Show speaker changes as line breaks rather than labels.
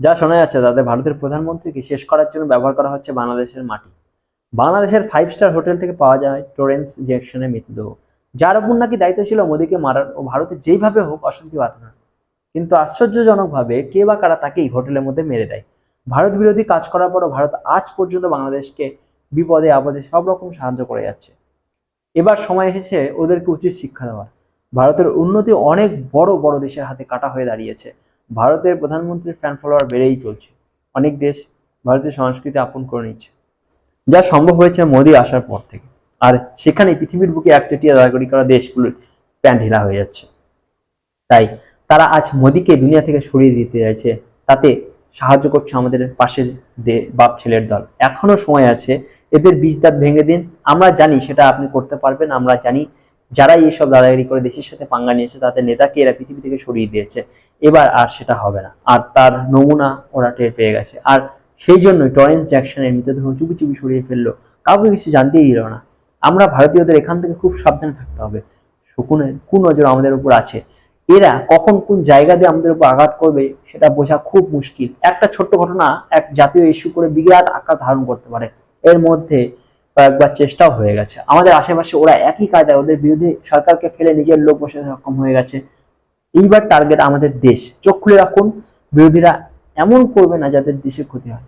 যা শোনা যাচ্ছে তাতে ভারতের প্রধানমন্ত্রীকে শেষ করার জন্য ব্যবহার করা হচ্ছে বাংলাদেশের মাটি। বাংলাদেশের 5 স্টার হোটেল থেকে পাওয়া যায় টরেন্স জ্যাকসনের মৃতদেহ, যার উপর নাকি দায়িত্ব ছিল মোদীকে মারার ও ভারতে যেইভাবে হোক অশান্তি বাঁধানোর। কিন্তু আশ্চর্যজনকভাবে কে বা কারা তাকেই হোটেলের মধ্যে মেরে দেয়। ভারত বিরোধী কাজ করার পরও ভারত আজ পর্যন্ত বাংলাদেশকে বিপদে আপদে সব রকম সাহায্য করে যাচ্ছে। এবার সময় এসেছে ওদেরকে উচিত শিক্ষা দেওয়ার। ভারতের উন্নতি অনেক বড় বড় দেশের হাতে কাটা হয়ে দাঁড়িয়েছে। ভারতের প্রধানমন্ত্রীর ফ্যান ফলোয়ার বেড়েই চলছে। অনেক দেশ ভারতের সংস্কৃতি আপন করে নিচ্ছে, যা সম্ভব হয়েছে মোদী আসার পর থেকে। আর সেখানে পৃথিবীর বুকে একচেটিয়া দাঁড়াগড়ি করা দেশগুলোর প্যান ঢিলা হয়ে যাচ্ছে। তাই তারা আজ মোদীকে দুনিয়া থেকে সরিয়ে দিতে চাইছে, তাতে সাহায্য করছে আমাদের পাশের বাপ ছেলের দল। এখনো সময় আছে, এদের বীজ দাঁত ভেঙে দিন। আমরা জানি সেটা আপনি করতে পারবেন, আমরা জানি যারা এইসব দাদাগিরি করে দেশের সাথে পাঙ্গা নিয়েছে তাদের নেতাকে এরা পৃথিবী থেকে সরিয়ে দিয়েছে। এবার আর সেটা হবে না, আর তার নমুনা ওরা টের পেয়ে গেছে। আর সেই জন্যই টরেন্স জ্যাকসনের মৃতদেহ চুপি চুপি সরিয়ে ফেললো, কাউকে কিছু জানতেই দিল না। আমরা ভারতীয়দের এখান থেকে খুব সাবধানে থাকতে হবে। শকুনের কুনজর আমাদের উপর আছে, এরা কখন কোন জায়গা দিয়ে আমাদের উপর আঘাত করবে সেটা বোঝা খুব মুশকিল। একটা ছোট্ট ঘটনা এক জাতীয় ইস্যু করে বিরাট আকার ধারণ করতে পারে। এর মধ্যে কয়েকবার চেষ্টাও হয়ে গেছে। আমাদের আশেপাশে ওরা একই কায়দায় ওদের বিরোধী সরকারকে ফেলে নিজের লোক বসে সক্ষম হয়ে গেছে। এইবার টার্গেট আমাদের দেশ। চোখ খুলে রাখুন, বিরোধীরা এমন করবে না যাদের দেশের ক্ষতি হয়।